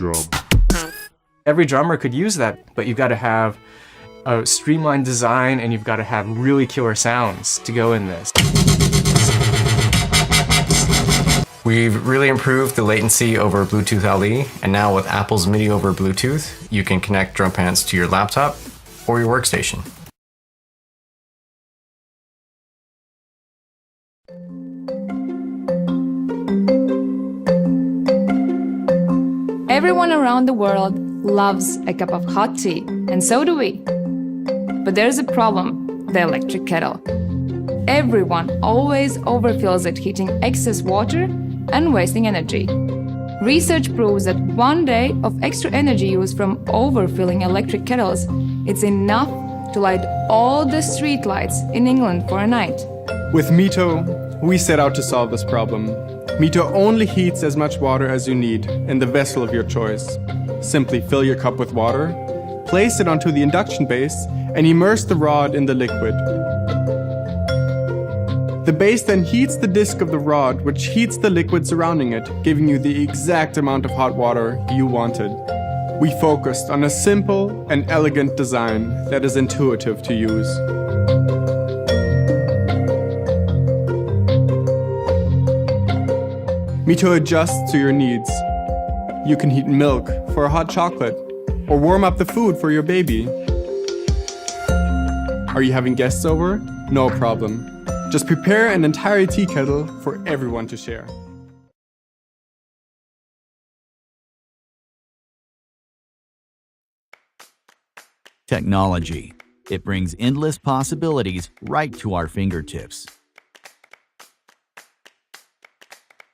drum. Every drummer could use that, but you've got to have a streamlined design and you've got to have really killer sounds to go in this. We've really improved the latency over Bluetooth LE, and now with Apple's MIDI over Bluetooth, you can connect drum pants to your laptop or your workstation. Everyone around the world loves a cup of hot tea, and so do we. But there's a problem: the electric kettle. Everyone always overfills it, heating excess water and wasting energy. Research proves that 1 day of extra energy use from overfilling electric kettles is enough to light all the street lights in England for a night. With Mito, we set out to solve this problem. Mito only heats as much water as you need in the vessel of your choice. Simply fill your cup with water, place it onto the induction base, and immerse the rod in the liquid. The base then heats the disc of the rod, which heats the liquid surrounding it, giving you the exact amount of hot water you wanted. We focused on a simple and elegant design that is intuitive to use. Mito adjusts to your needs. You can heat milk for a hot chocolate, or warm up the food for your baby. Are you having guests over? No problem. Just prepare an entire tea kettle for everyone to share. Technology. It brings endless possibilities right to our fingertips.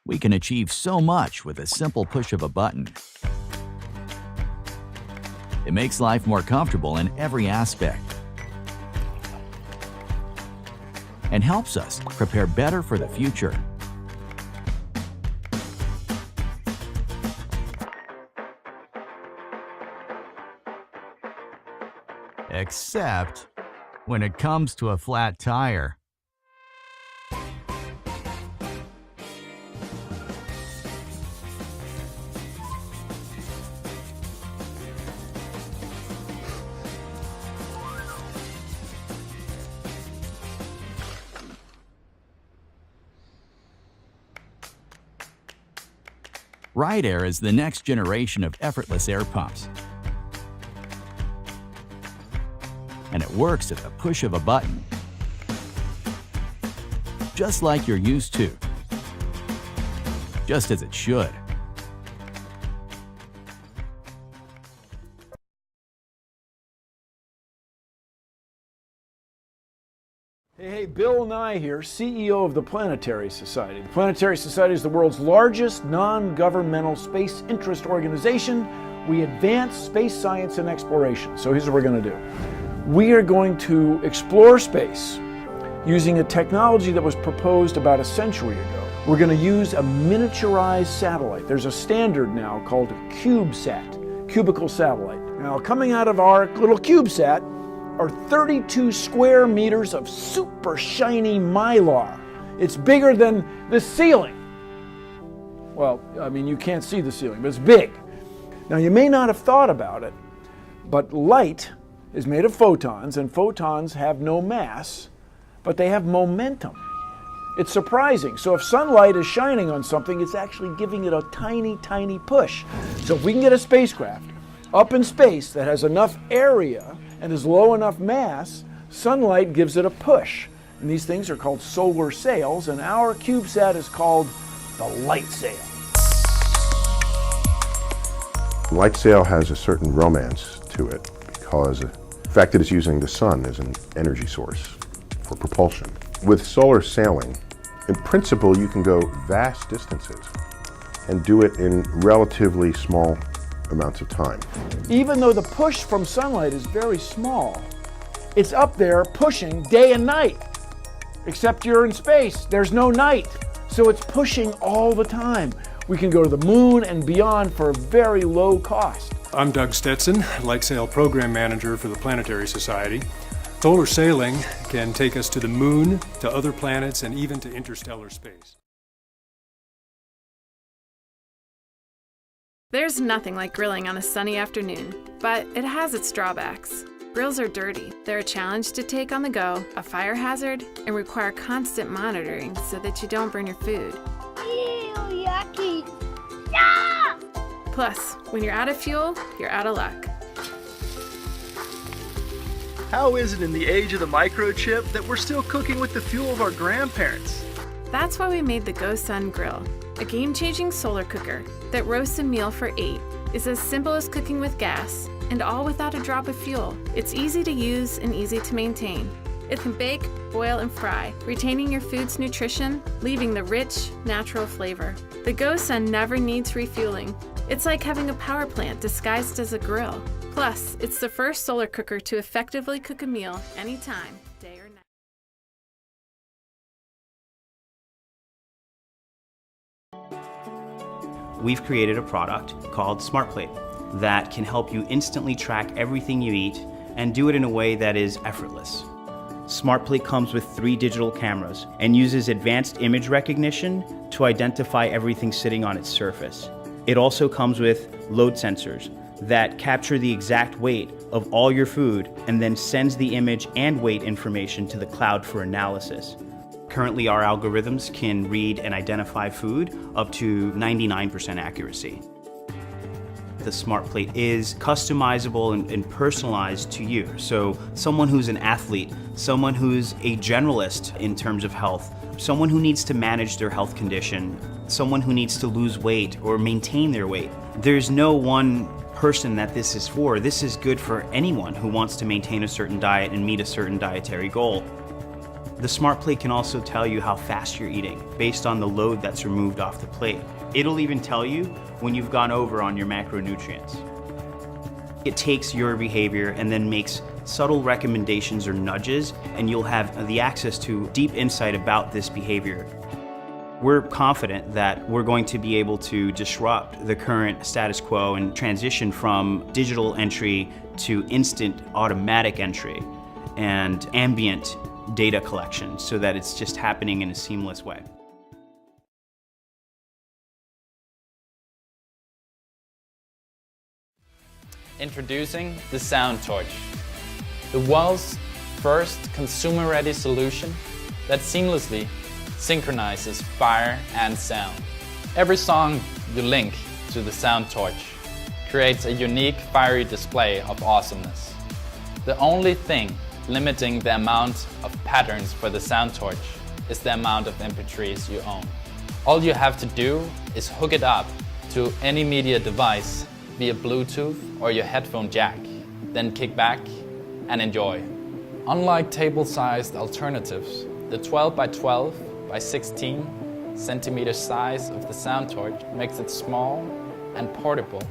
We can achieve so much with a simple push of a button. It makes life more comfortable in every aspect and helps us prepare better for the future. Except when it comes to a flat tire. Ride Air is the next generation of effortless air pumps. And it works at the push of a button, just like you're used to, just as it should. Hey, Bill Nye here, CEO of the Planetary Society. The Planetary Society is the world's largest non-governmental space interest organization. We advance space science and exploration. So here's what we're going to do. We are going to explore space using a technology that was proposed about a century ago. We're going to use a miniaturized satellite. There's a standard now called a CubeSat, cubical satellite. Now, coming out of our little CubeSat are 32 square meters of super shiny mylar. It's bigger than the ceiling. Well, I mean, you can't see the ceiling, but it's big. Now, you may not have thought about it, but light is made of photons, and photons have no mass, but they have momentum. It's surprising. So if sunlight is shining on something, it's actually giving it a tiny, tiny push. So if we can get a spacecraft up in space that has enough area and is low enough mass, sunlight gives it a push. And these things are called solar sails, and our CubeSat is called the light sail. Light sail has a certain romance to it because the fact that it's using the sun as an energy source for propulsion. With solar sailing, in principle, you can go vast distances and do it in relatively small amounts of time. Even though the push from sunlight is very small, it's up there pushing day and night. Except you're in space, there's no night. So it's pushing all the time. We can go to the moon and beyond for a very low cost. I'm Doug Stetson, Light Sail Program Manager for the Planetary Society. Solar sailing can take us to the moon, to other planets, and even to interstellar space. There's nothing like grilling on a sunny afternoon, but it has its drawbacks. Grills are dirty. They're a challenge to take on the go, a fire hazard, and require constant monitoring so that you don't burn your food. Ew, yucky. Yeah! Plus, when you're out of fuel, you're out of luck. How is it in the age of the microchip that we're still cooking with the fuel of our grandparents? That's why we made the GoSun Grill, a game-changing solar cooker that roasts a meal for 8. It's as simple as cooking with gas, and all without a drop of fuel. It's easy to use and easy to maintain. It can bake, boil, and fry, retaining your food's nutrition, leaving the rich, natural flavor. The GoSun never needs refueling. It's like having a power plant disguised as a grill. Plus, it's the first solar cooker to effectively cook a meal anytime, day or night. We've created a product called SmartPlate that can help you instantly track everything you eat and do it in a way that is effortless. SmartPlate comes with 3 digital cameras and uses advanced image recognition to identify everything sitting on its surface. It also comes with load sensors that capture the exact weight of all your food and then sends the image and weight information to the cloud for analysis. Currently, our algorithms can read and identify food up to 99% accuracy. The SmartPlate is customizable and personalized to you. So someone who's an athlete, someone who's a generalist in terms of health, someone who needs to manage their health condition, someone who needs to lose weight or maintain their weight. There's no one person that this is for. This is good for anyone who wants to maintain a certain diet and meet a certain dietary goal. The SmartPlate can also tell you how fast you're eating based on the load that's removed off the plate. It'll even tell you when you've gone over on your macronutrients. It takes your behavior and then makes subtle recommendations or nudges, and you'll have the access to deep insight about this behavior. We're confident that we're going to be able to disrupt the current status quo and transition from digital entry to instant automatic entry and ambient data collection so that it's just happening in a seamless way. Introducing the Sound Torch, the world's first consumer-ready solution that seamlessly synchronizes fire and sound. Every song you link to the Sound Torch creates a unique fiery display of awesomeness. The only thing limiting the amount of patterns for the Sound Torch is the amount of MP3s you own. All you have to do is hook it up to any media device via Bluetooth or your headphone jack, then kick back and enjoy. Unlike table-sized alternatives, the 12 by 12 by 16 centimeter size of the Sound Torch makes it small and portable,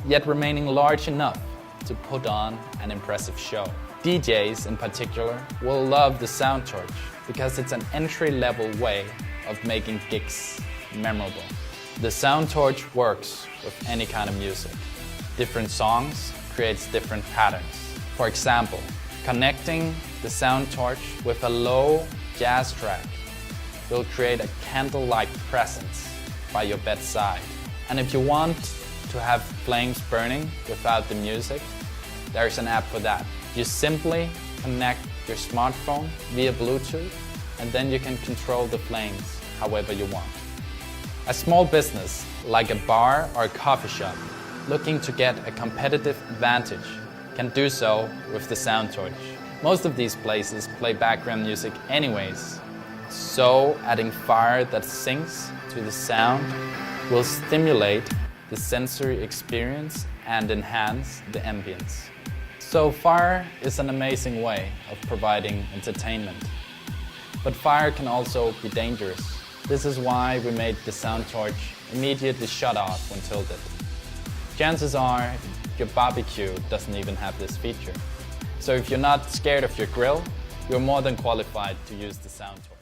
yet remaining large enough to put on an impressive show. DJs in particular will love the Sound Torch because it's an entry-level way of making gigs memorable. The Sound Torch works with any kind of music. Different songs creates different patterns. For example, connecting the Sound Torch with a low jazz track will create a candle-like presence by your bedside. And if you want to have flames burning without the music, there's an app for that. You simply connect your smartphone via Bluetooth, and then you can control the flames however you want. A small business, like a bar or a coffee shop, looking to get a competitive advantage, can do so with the Sound Torch. Most of these places play background music anyways, so adding fire that syncs to the sound will stimulate the sensory experience and enhance the ambience. So fire is an amazing way of providing entertainment. But fire can also be dangerous. This is why we made the Sound Torch immediately shut off when tilted. Chances are your barbecue doesn't even have this feature. So if you're not scared of your grill, you're more than qualified to use the Sound Torch.